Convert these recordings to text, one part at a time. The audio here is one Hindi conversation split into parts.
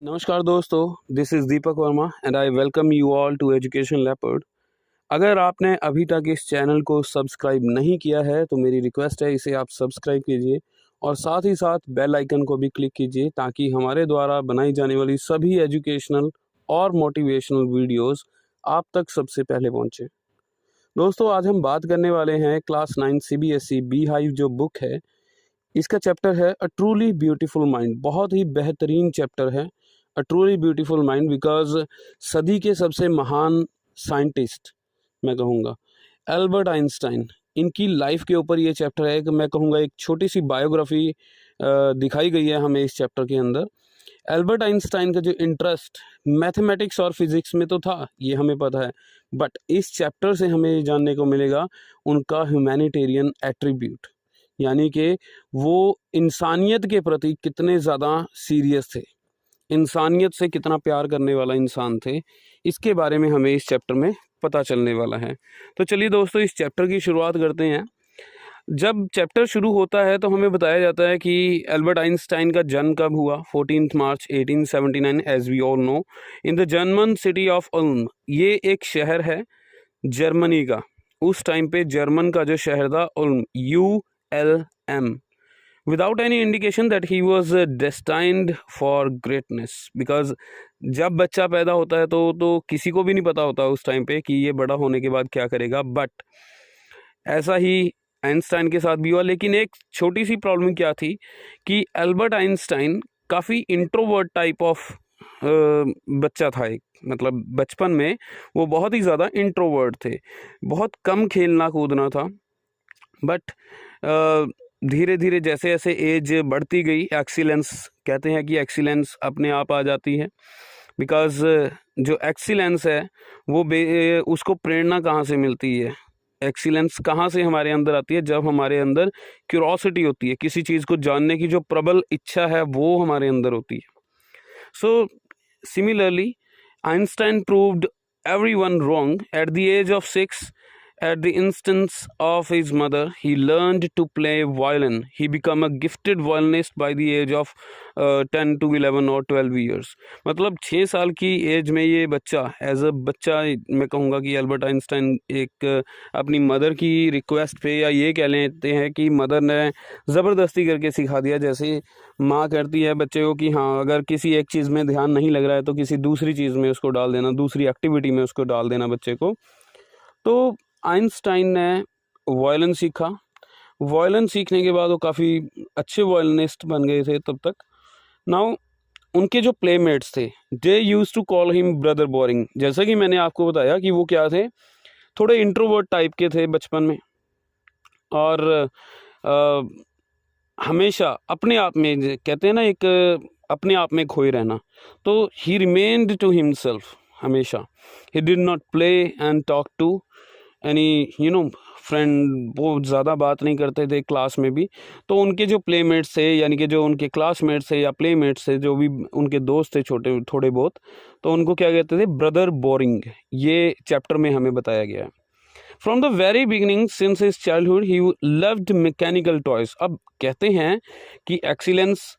नमस्कार दोस्तों, this is Deepak Verma and I welcome you all to education leopard. अगर आपने अभी तक इस चैनल को सब्सक्राइब नहीं किया है तो मेरी रिक्वेस्ट है इसे आप सब्सक्राइब कीजिए और साथ ही साथ बेल आइकन को भी क्लिक कीजिए ताकि हमारे द्वारा बनाई जाने वाली सभी एजुकेशनल और मोटिवेशनल वीडियोस आप तक सबसे पहले पहुंचे। दोस्तों, आज हम बात करने वाले हैं क्लास 9 CBSE बी हाइव जो बुक है, इसका चैप्टर है अ ट्रूली ब्यूटीफुल माइंड। बहुत ही बेहतरीन चैप्टर है a truly beautiful mind because सदी के सबसे महान साइंटिस्ट मैं कहूँगा एल्बर्ट आइंस्टाइन, इनकी लाइफ के ऊपर ये चैप्टर है कि मैं कहूँगा एक छोटी सी बायोग्राफी दिखाई गई है हमें इस चैप्टर के अंदर। एल्बर्ट आइंस्टाइन का जो इंटरेस्ट मैथमेटिक्स और फिजिक्स में तो था, ये हमें पता है, बट इस चैप्टर से हमें ये जानने को मिलेगा उनका ह्यूमैनिटेरियन एट्रीब्यूट, यानी कि वो इंसानियत के प्रति कितने ज़्यादा सीरियस थे, इंसानियत से कितना प्यार करने वाला इंसान थे। इसके बारे में हमें इस चैप्टर में पता चलने वाला है। तो चलिए दोस्तों, इस चैप्टर की शुरुआत करते हैं। जब चैप्टर शुरू होता है तो हमें बताया जाता है कि एल्बर्ट आइंस्टाइन का जन्म कब हुआ। 14 March 1879 as we all know in the German city of Ulm. ये एक शहर है जर्मनी का, उस टाइम पे जर्मन का जो शहर था Uloom, ULM, without any indication that he was destined for greatness. Because जब बच्चा पैदा होता है तो किसी को भी नहीं पता होता उस टाइम पे कि ये बड़ा होने के बाद क्या करेगा, बट ऐसा ही आइंस्टाइन के साथ भी हुआ। लेकिन एक छोटी सी प्रॉब्लम क्या थी कि एल्बर्ट आइंस्टाइन काफ़ी इंट्रोवर्ट टाइप ऑफ बच्चा था। एक मतलब बचपन में वो बहुत ही ज़्यादा इंट्रोवर्ट थे, बहुत कम खेलना कूदना था। बट धीरे धीरे जैसे जैसे एज बढ़ती गई, एक्सीलेंस कहते हैं कि एक्सीलेंस अपने आप आ जाती है। बिकॉज जो एक्सीलेंस है वो उसको प्रेरणा कहाँ से मिलती है, एक्सीलेंस कहाँ से हमारे अंदर आती है, जब हमारे अंदर क्यूरोसिटी होती है, किसी चीज़ को जानने की जो प्रबल इच्छा है वो हमारे अंदर होती है। So similarly Einstein proved everyone wrong. At the age of 6, at the instance of his mother, he learned to play violin. He became a gifted violinist by the age of 10 to 11 or 12 years. मतलब 6 साल की एज में ये बच्चा एज अ बच्चा, मैं कहूँगा कि एल्बर्ट आइंस्टाइन एक अपनी मदर की रिक्वेस्ट पे, या ये कह लेते हैं कि मदर ने ज़बरदस्ती करके सिखा दिया। जैसे माँ कहती है बच्चे को कि हाँ, अगर किसी एक चीज़ में ध्यान नहीं लग रहा है तो किसी दूसरी चीज़ में उसको डाल देना, दूसरी एक्टिविटी में उसको डाल देना बच्चे को। तो आइंस्टाइन ने वायलिन सीखा। वायलिन सीखने के बाद वो काफ़ी अच्छे वायलिनिस्ट बन गए थे तब तक। नाउ उनके जो प्लेमेट्स थे, they use to call him brother boring. जैसा कि मैंने आपको बताया कि वो क्या थे, थोड़े इंट्रोवर्ट टाइप के थे बचपन में, और हमेशा अपने आप में, कहते हैं ना, एक अपने आप में खोए रहना। तो ही रिमेन्ड टू हिमसेल्फ हमेशा। He did not play and talk to any friend. वो ज़्यादा बात नहीं करते थे क्लास में भी। तो उनके जो प्लेमेट्स थे, यानी कि जो उनके क्लासमेट्स थे या प्लेमेट्स थे, जो भी उनके दोस्त थे छोटे थोड़े बहुत, तो उनको क्या कहते थे, ब्रदर बोरिंग। ये चैप्टर में हमें बताया गया है। From the very beginning since his childhood he loved mechanical toys. अब कहते हैं कि एक्सीलेंस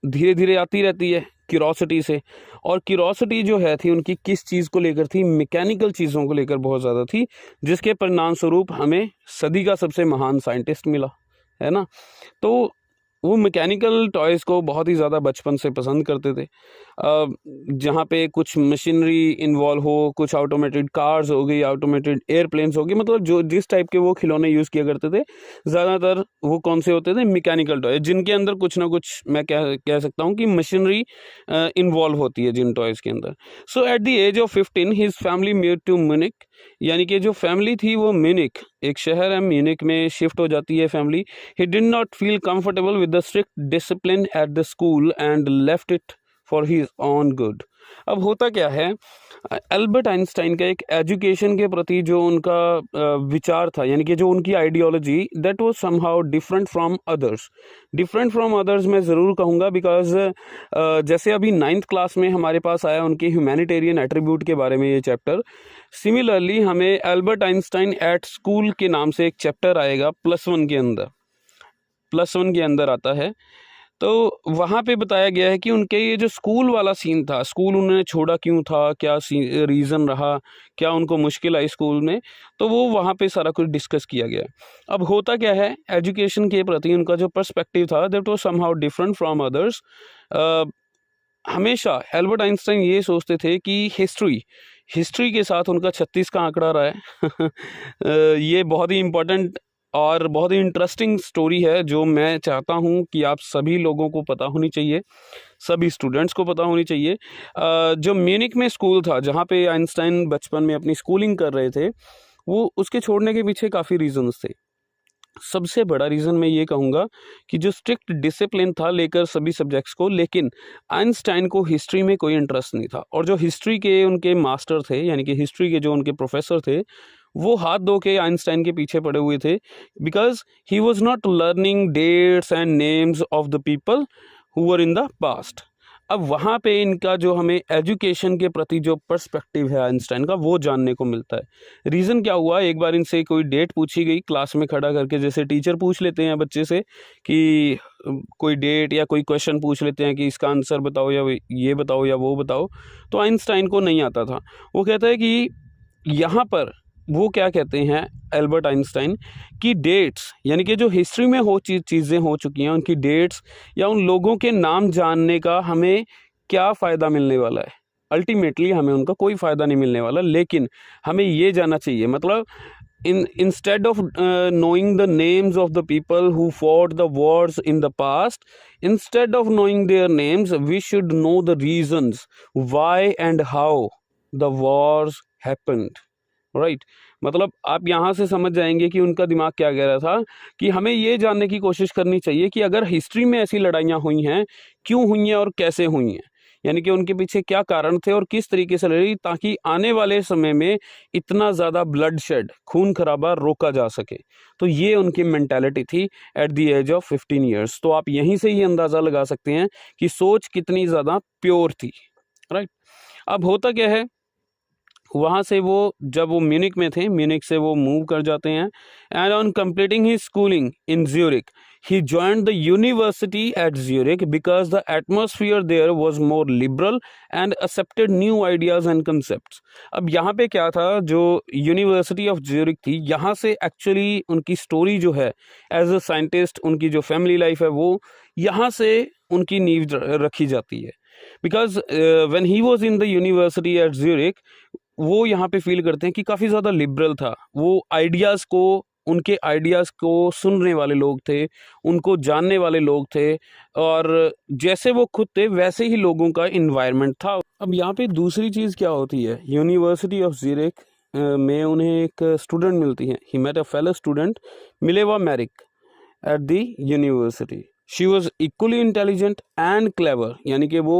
धीरे धीरे आती रहती है क्यूरोसिटी से, और क्यूरोसिटी जो है थी उनकी किस चीज़ को लेकर थी, मैकेनिकल चीज़ों को लेकर बहुत ज़्यादा थी, जिसके परिणाम स्वरूप हमें सदी का सबसे महान साइंटिस्ट मिला, है ना। तो वो मैकेनिकल टॉयज़ को बहुत ही ज़्यादा बचपन से पसंद करते थे। जहाँ पे कुछ मशीनरी इन्वॉल्व हो, कुछ ऑटोमेटेड कार्स हो गई, ऑटोमेटेड एयरप्लेन्स हो गई, मतलब जो जिस टाइप के वो खिलौने यूज़ किया करते थे, ज़्यादातर वो कौन से होते थे, मैकेनिकल टॉय, जिनके अंदर कुछ ना कुछ, मैं कह सकता हूँ कि मशीनरी इन्वॉल्व होती है जिन टॉयज़ के अंदर। So at the age of 15 his family moved to Munich, यानी कि जो फैमिली थी वो म्यूनिख, एक शहर है, म्यूनिख में शिफ्ट हो जाती है family. He did not feel comfortable with the strict discipline at the school and left it for his on good. अब होता क्या है, एल्बर्ट आइंस्टाइन का एक एजुकेशन के प्रति जो उनका विचार था, यानी कि जो उनकी ideology, that was somehow different from others. Different from others मैं ज़रूर कहूँगा बिकॉज जैसे अभी 9th क्लास में हमारे पास आया उनके ह्यूमैनिटेरियन एट्रीब्यूट के बारे में ये चैप्टर, सिमिलरली हमें एल्बर्ट आइंस्टाइन एट स्कूल के नाम से एक चैप्टर आएगा +1 के अंदर, +1 के अंदर आता है। तो वहाँ पे बताया गया है कि उनके ये जो स्कूल वाला सीन था, स्कूल उन्होंने छोड़ा क्यों था, क्या रीज़न रहा, क्या उनको मुश्किल आई स्कूल में, तो वो वहाँ पे सारा कुछ डिस्कस किया गया। अब होता क्या है, एजुकेशन के प्रति उनका जो पर्सपेक्टिव था that was somehow different from others. हमेशा एल्बर्ट आइंस्टाइन ये सोचते थे कि हिस्ट्री के साथ उनका 36 का आंकड़ा रहा है। ये बहुत ही इम्पोर्टेंट और बहुत ही इंटरेस्टिंग स्टोरी है जो मैं चाहता हूँ कि आप सभी लोगों को पता होनी चाहिए, सभी स्टूडेंट्स को पता होनी चाहिए। जो म्यूनिख में स्कूल था जहाँ पे आइंस्टाइन बचपन में अपनी स्कूलिंग कर रहे थे, वो उसके छोड़ने के पीछे काफ़ी रीजंस थे। सबसे बड़ा रीज़न मैं ये कहूँगा कि जो स्ट्रिक्ट डिसिप्लिन था लेकर सभी सब्जेक्ट्स को, लेकिन आइंस्टाइन को हिस्ट्री में कोई इंटरेस्ट नहीं था। और जो हिस्ट्री के उनके मास्टर थे, यानी कि हिस्ट्री के जो उनके प्रोफेसर थे, वो हाथ धो के आइंस्टाइन के पीछे पड़े हुए थे, because he was not learning dates and names of the people who were in the past. अब वहाँ पे इनका जो हमें एजुकेशन के प्रति जो पर्सपेक्टिव है आइंस्टाइन का, वो जानने को मिलता है। रीज़न क्या हुआ, एक बार इनसे कोई डेट पूछी गई क्लास में खड़ा करके, जैसे टीचर पूछ लेते हैं बच्चे से कि कोई डेट या कोई क्वेश्चन पूछ लेते हैं कि इसका आंसर बताओ या ये बताओ या वो बताओ, तो आइंस्टाइन को नहीं आता था। वो कहता है कि यहाँ पर वो क्या कहते हैं एल्बर्ट आइंस्टाइन की डेट्स, यानी कि जो हिस्ट्री में चीज़ें हो चुकी हैं, उनकी डेट्स या उन लोगों के नाम जानने का हमें क्या फ़ायदा मिलने वाला है। अल्टीमेटली हमें उनका कोई फ़ायदा नहीं मिलने वाला, लेकिन हमें ये जानना चाहिए, मतलब instead of knowing the names of the people who fought the wars in the past, instead of knowing their names, we should know the reasons why and how the wars happened. Right मतलब आप यहाँ से समझ जाएंगे कि उनका दिमाग क्या कह रहा था, कि हमें ये जानने की कोशिश करनी चाहिए कि अगर हिस्ट्री में ऐसी लड़ाइयाँ हुई हैं, क्यों हुई हैं और कैसे हुई हैं, यानी कि उनके पीछे क्या कारण थे और किस तरीके से लड़ी, ताकि आने वाले समय में इतना ज़्यादा ब्लड शेड, खून खराबा रोका जा सके। तो ये उनकी मेंटालिटी थी at the age of 15 years. तो आप यहीं से ही अंदाज़ा लगा सकते हैं कि सोच कितनी ज़्यादा प्योर थी। राइट, अब होता क्या है, वहाँ से वो जब वो म्यूनिख में थे, म्यूनिख से वो मूव कर जाते हैं, and on completing his schooling in Zurich he joined the university at Zurich because the atmosphere there was more liberal and accepted new ideas and concepts. अब यहाँ पे क्या था, जो यूनिवर्सिटी ऑफ ज्यूरिक थी, यहाँ से एक्चुअली उनकी स्टोरी जो है एज अ साइंटिस्ट, उनकी जो फैमिली लाइफ है, वो यहाँ से उनकी नींव रखी जाती है। Because when he was in the university at Zurich, वो यहाँ पे फील करते हैं कि काफ़ी ज़्यादा लिबरल था वो, आइडियाज़ को, उनके आइडियाज़ को सुनने वाले लोग थे, उनको जानने वाले लोग थे, और जैसे वो खुद थे वैसे ही लोगों का इन्वायरमेंट था। अब यहाँ पे दूसरी चीज़ क्या होती है, यूनिवर्सिटी ऑफ ज्यूरिख में उन्हें एक स्टूडेंट मिलती है, he met a fellow student Mileva Maric at the university. She was equally intelligent and clever, यानी कि वो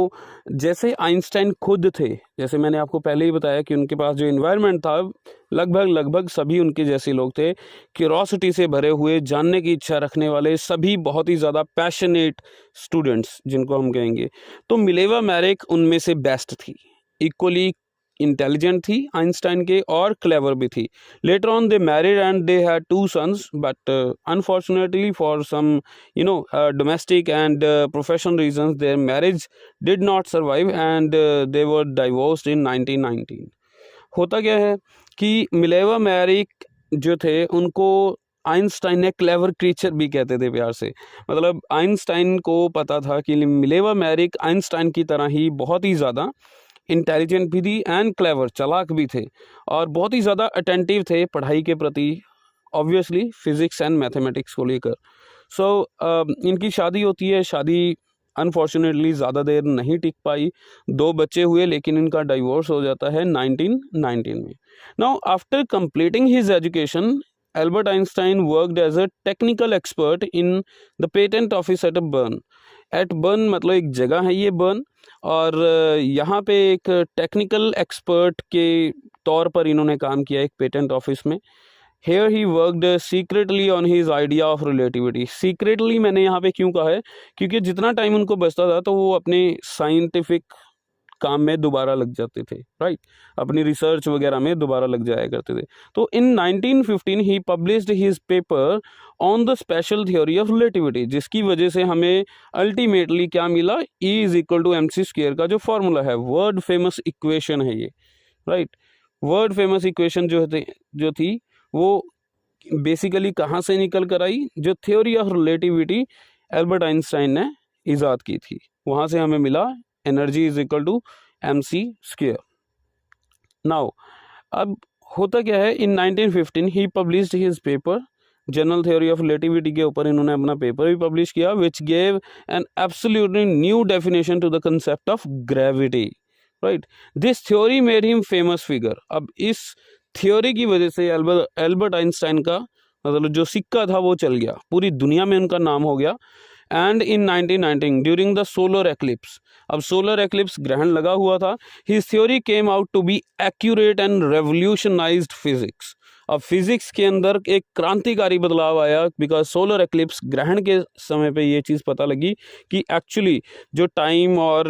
जैसे आइंस्टाइन खुद थे, जैसे मैंने आपको पहले ही बताया कि उनके पास जो इन्वायरमेंट था, लगभग सभी उनके जैसे लोग थे, क्यूरोसिटी से भरे हुए, जानने की इच्छा रखने वाले, सभी बहुत ही ज़्यादा पैशनेट स्टूडेंट्स जिनको हम कहेंगे। तो मिलेवा मैरिक उनमें से बेस्ट थी, इक्वली इंटेलिजेंट थी आइंस्टाइन के, और क्लेवर भी थी। Later on they married and they had 2 sons, but unfortunately for some domestic and professional reasons their marriage did not survive and they were divorced in 1919। होता क्या है कि मिलेवा मैरिक जो थे, उनको आइंस्टाइन ने क्लेवर क्रीचर भी कहते थे प्यार से। मतलब आइंस्टाइन को पता था कि मिलेवा मैरिक आइंस्टाइन की तरह ही बहुत ही ज़्यादा इंटेलिजेंट भी थी एंड क्लेवर, चालाक भी थे, और बहुत ही ज़्यादा अटेंटिव थे पढ़ाई के प्रति, ऑब्वियसली फिज़िक्स एंड मैथमेटिक्स को लेकर। सो इनकी शादी होती है, शादी अनफॉर्चुनेटली ज़्यादा देर नहीं टिक पाई, 2 बच्चे हुए, लेकिन इनका डाइवोर्स हो जाता है 1919 में। Now after completing his education, Albert Einstein worked as a technical expert in the patent office at Bern. At Bern मतलब एक जगह है ये बर्न, और यहाँ पे एक टेक्निकल एक्सपर्ट के तौर पर इन्होंने काम किया एक पेटेंट ऑफिस में। Here he worked secretly on his idea of relativity. Secretly मैंने यहाँ पे क्यों कहा है, क्योंकि जितना टाइम उनको बचता था तो वो अपने साइंटिफिक काम में दोबारा लग जाते थे, राइट, अपनी रिसर्च वगैरह में दोबारा लग जाया करते थे। तो in 1915 he published his paper on the special theory of relativity, जिसकी वजह से हमें अल्टीमेटली क्या मिला, E is equal to mc² का जो फॉर्मूला है, वर्ल्ड फेमस इक्वेशन है ये, राइट। वर्ल्ड फेमस इक्वेशन जो थी वो बेसिकली कहाँ से निकल कर आई, जो theory of relativity Albert Einstein ने ईजाद की थी, वहाँ से हमें मिला energy is equal to mc²। Now अब होता क्या है, in 1915 he published his paper, general theory of relativity के ऊपर इन्होंने अपना पेपर भी पब्लिश किया, which gave an absolutely new definition to the concept of gravity, right. This theory made him famous figure. अब इस थ्योरी की वजह से एल्बर्ट आइंस्टाइन का मतलब जो सिक्का था वो चल गया, पूरी दुनिया में उनका नाम हो गया। And in 1919 during the solar eclipse, अब सोलर एक्लिप्स ग्रहण लगा हुआ था, his theory came out to be accurate and revolutionized physics. अब फिजिक्स के अंदर एक क्रांतिकारी बदलाव आया, बिकॉज सोलर एक्लिप्स ग्रहण के समय पे ये चीज़ पता लगी कि एक्चुअली जो टाइम और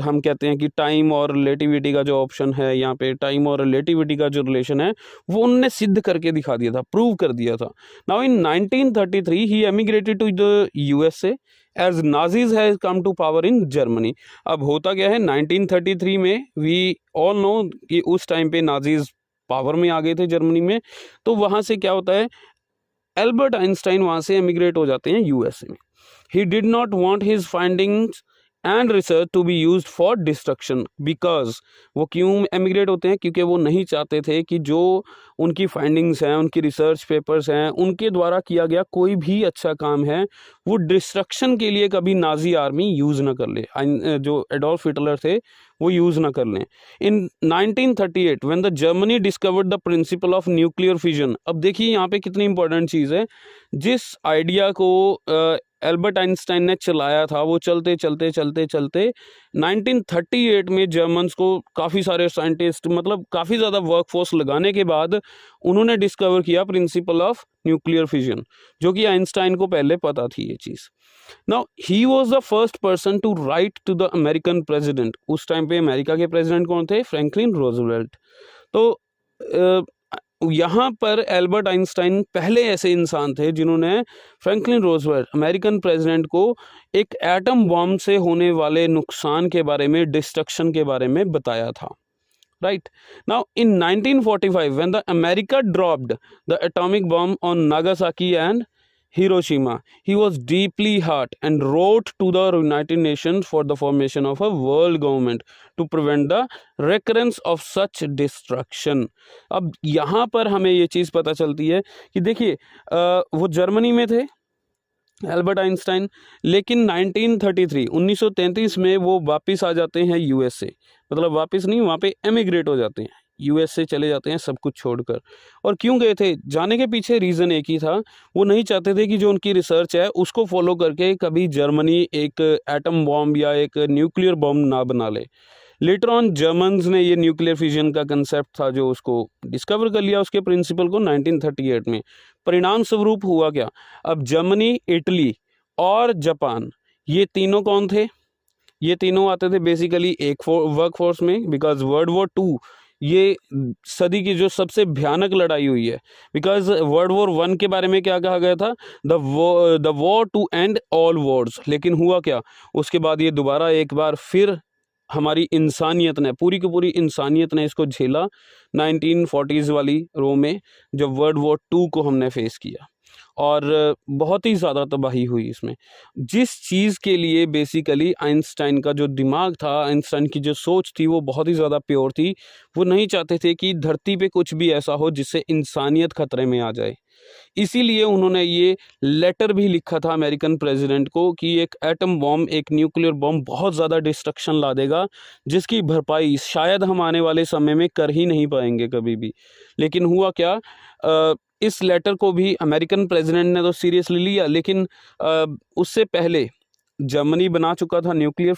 हम कहते हैं कि टाइम और रिलेटिविटी का जो ऑप्शन है यहाँ पे, टाइम और रिलेटिविटी का जो रिलेशन है वो उनने सिद्ध करके दिखा दिया था, प्रूव कर दिया था। Now in 1933 he emigrated to the USA as Nazis has come to power in Germany. अब होता क्या है, 1933 में वी ऑल नो कि उस टाइम पे नाजीज पावर में आ गए थे जर्मनी में। तो वहाँ से क्या होता है, एल्बर्ट आइंस्टाइन वहाँ से एमिग्रेट हो जाते हैं USA में। He did not want his findings and research to be used for destruction, because वो क्यों एमिग्रेट होते हैं, क्योंकि वो नहीं चाहते थे कि जो उनकी फाइंडिंग्स हैं, उनकी रिसर्च पेपर्स हैं, उनके द्वारा किया गया कोई भी अच्छा काम है वो डिस्ट्रक्शन के लिए कभी नाजी आर्मी यूज़ ना कर ले, जो एडोल्फ हिटलर थे वो यूज़ ना कर लें। इन 1938 when the Germany discovered the principle of nuclear fission, अब देखिए यहाँ पे कितनी इंपॉर्टेंट चीज़ है, जिस आइडिया को एल्बर्ट आइंस्टाइन ने चलाया था वो चलते चलते चलते चलते 1938 में जर्मन्स को काफ़ी सारे साइंटिस्ट, मतलब काफ़ी ज़्यादा वर्कफोर्स लगाने के बाद उन्होंने डिस्कवर किया प्रिंसिपल ऑफ न्यूक्लियर फिजन, जो कि आइंस्टाइन को पहले पता थी ये चीज़। Now he was the first person to write to the American president. उस टाइम पे अमेरिका के प्रेसिडेंट कौन थे, फ्रैंकलिन रूजवेल्ट। तो यहाँ पर एल्बर्ट आइंस्टाइन पहले ऐसे इंसान थे जिन्होंने फ्रैंकलिन रूजवेल्ट अमेरिकन प्रेसिडेंट को एक एटम बॉम्ब से होने वाले नुकसान के बारे में, डिस्ट्रक्शन के बारे में बताया था, right? Now in 1945 when the America dropped the atomic bomb on Nagasaki and Hiroshima, he was deeply hurt and wrote to the United Nations for the formation of a world government to prevent the recurrence of such destruction. अब यहाँ पर हमें ये चीज़ पता चलती है कि देखिए वो जर्मनी में थे एल्बर्ट आइंस्टाइन, लेकिन 1933 में वो वापस आ जाते हैं USA, मतलब वापस नहीं, वहाँ पे एमिग्रेट हो जाते हैं, US से चले जाते हैं सब कुछ छोड़कर। और क्यों गए थे, जाने के पीछे रीज़न एक ही था, वो नहीं चाहते थे कि जो उनकी रिसर्च है उसको फॉलो करके कभी जर्मनी एक एटम बॉम्ब या एक न्यूक्लियर बॉम्ब ना बना ले। लेटर ऑन जर्मन्स ने ये न्यूक्लियर फिजन का कंसेप्ट था जो उसको डिस्कवर कर लिया, उसके प्रिंसिपल को 1938 में। परिणाम स्वरूप हुआ क्या, अब जर्मनी, इटली और जापान, ये तीनों कौन थे, ये तीनों आते थे बेसिकली एक वर्क फोर्स में, बिकॉज वर्ल्ड वॉर 2 ये सदी की जो सबसे भयानक लड़ाई हुई है। बिकॉज वर्ल्ड वॉर 1 के बारे में क्या कहा गया था, the war to end all wars, लेकिन हुआ क्या, उसके बाद ये दोबारा एक बार फिर हमारी इंसानियत ने, पूरी की पूरी इंसानियत ने इसको झेला 1940s वाली रो में, जब वर्ल्ड वॉर 2 को हमने फेस किया और बहुत ही ज़्यादा तबाही हुई इसमें। जिस चीज़ के लिए बेसिकली आइंस्टाइन का जो दिमाग था, आइंस्टाइन की जो सोच थी वो बहुत ही ज़्यादा प्योर थी। वो नहीं चाहते थे कि धरती पे कुछ भी ऐसा हो जिससे इंसानियत खतरे में आ जाए। इसीलिए उन्होंने ये लेटर भी लिखा था अमेरिकन प्रेसिडेंट को कि एक एटम बॉम्ब, एक न्यूक्लियर बॉम्ब बहुत ज़्यादा डिस्ट्रक्शन ला देगा, जिसकी भरपाई शायद हम आने वाले समय में कर ही नहीं पाएंगे कभी भी। लेकिन हुआ क्या, इस लेटर को भी अमेरिकन प्रेसिडेंट ने तो सीरियसली लिया, लेकिन उससे पहले जर्मनी बना चुका था न्यूक्लियर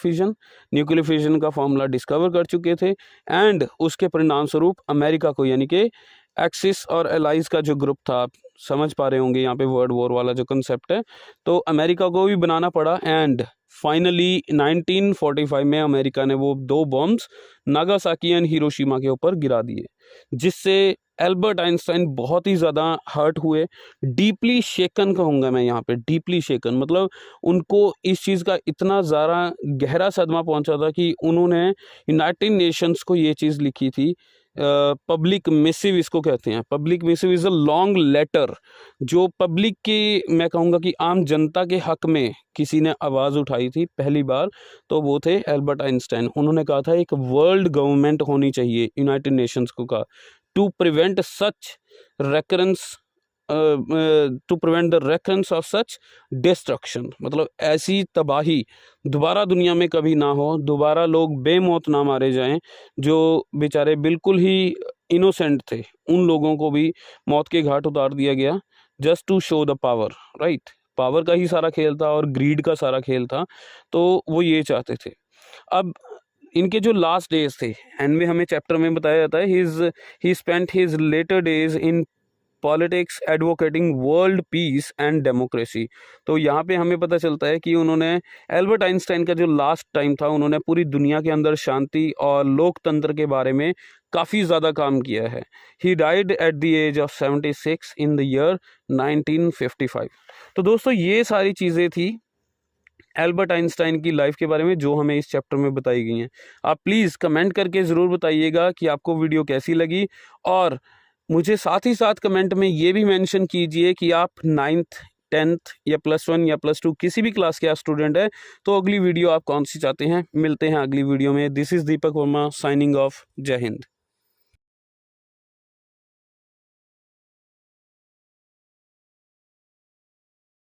फिजन का फॉर्मूला डिस्कवर कर चुके थे, एंड उसके परिणाम स्वरूप अमेरिका को, यानी कि एक्सिस और एलाइज का जो ग्रुप था, समझ पा रहे होंगे यहाँ पे वर्ल्ड वॉर वाला जो कंसेप्ट है, तो अमेरिका को भी बनाना पड़ा। एंड फाइनली 1945 में अमेरिका ने वो 2 बॉम्ब्स नागासाकी एंड हिरोशिमा के ऊपर गिरा दिए, जिससे एल्बर्ट आइंस्टाइन बहुत ही ज़्यादा हर्ट हुए, डीपली शेकन कहूँगा मैं यहाँ पे, डीपली शेकन, मतलब उनको इस चीज़ का इतना ज़्यादा गहरा सदमा पहुँचा था कि उन्होंने यूनाइटेड नेशंस को ये चीज़ लिखी थी। पब्लिक मिसिव इसको कहते हैं। Public missive is a long letter जो पब्लिक की, मैं कहूँगा कि आम जनता के हक में किसी ने आवाज़ उठाई थी पहली बार, तो वो थे एल्बर्ट आइंस्टाइन। उन्होंने कहा था एक वर्ल्ड गवर्नमेंट होनी चाहिए, यूनाइटेड नेशंस को कहा, to prevent such recurrence to prevent the recurrence of such destruction, मतलब ऐसी तबाही दोबारा दुनिया में कभी ना हो, दोबारा लोग बेमौत ना मारे जाएं, जो बेचारे बिल्कुल ही इनोसेंट थे उन लोगों को भी मौत के घाट उतार दिया गया, just to show the power, right. Power का ही सारा खेल था और ग्रीड का सारा खेल था, तो वो ये चाहते थे। अब इनके जो लास्ट डेज थे, एंड में हमें चैप्टर में बताया जाता है he spent his later days in politics advocating world peace and democracy. तो यहाँ पे हमें पता चलता है कि उन्होंने, एल्बर्ट आइंस्टाइन का जो लास्ट टाइम था, उन्होंने पूरी दुनिया के अंदर शांति और लोकतंत्र के बारे में काफ़ी ज़्यादा काम किया है। He died at the age of 76 in the year 1955। तो दोस्तों ये सारी चीज़ें थी एल्बर्ट आइंस्टाइन की लाइफ के बारे में जो हमें इस चैप्टर में बताई गई हैं। आप प्लीज़ कमेंट करके ज़रूर बताइएगा कि आपको वीडियो कैसी लगी, और मुझे साथ ही साथ कमेंट में ये भी मेंशन कीजिए कि आप 9th 10th या +1 या +2 किसी भी क्लास के आप स्टूडेंट हैं, तो अगली वीडियो आप कौन सी चाहते हैं। मिलते हैं अगली वीडियो में। This is Deepak Verma signing off. जय हिंद।